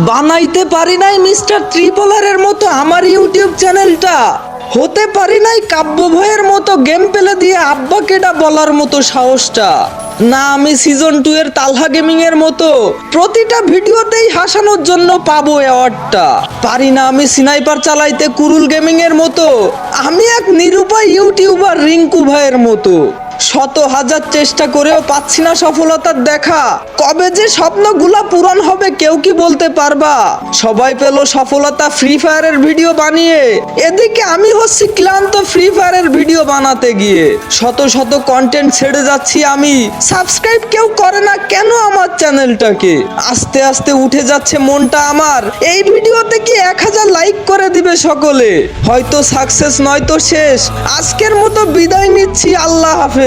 বানাইতে পারি নাই মিস্টার ত্রিপলারের মতো আমার ইউটিউব চ্যানেলটা, হতে পারি নাই কাব্য ভয়ের মতো গেম পেলে দিয়ে আব্বা কেডা বলার মতো সাহসটা, না আমি সিজন 2 এর তালহা গেমিং এর মতো প্রতিটা ভিডিওতেই হাসানোর জন্য পাবো অ্যাওয়ার্ডটা, পারি না আমি স্নাইপার চালাইতে কুরুল গেমিং এর মতো, আমি এক নিরুপায় ইউটিউবার রিঙ্কু ভাইয়ের মতো। শত হাজার চেষ্টা করেও পাচ্ছি না সফলতার দেখা, কবে যে স্বপ্নগুলা পূরণ হবে কেউ কি বলতে পারবা? সবাই পেল সফলতা ফ্রি ফায়ারের ভিডিও বানিয়ে, এদিকে আমি হচ্ছি ক্লান্ত ফ্রি ফায়ারের ভিডিও বানাতে গিয়ে, শত শত কন্টেন্ট ছেড়ে যাচ্ছি আমি, সাবস্ক্রাইব কেউ করে না কেন আমার চ্যানেলটাকে? আস্তে আস্তে উঠে যাচ্ছে মনটা আমার, এই ভিডিওতে কি 1000 লাইক করে দিবে সকলে? হয়তো সাকসেস নয়তো শেষ, আজকের মতো বিদায় নিচ্ছি, আল্লাহ হাফেজ।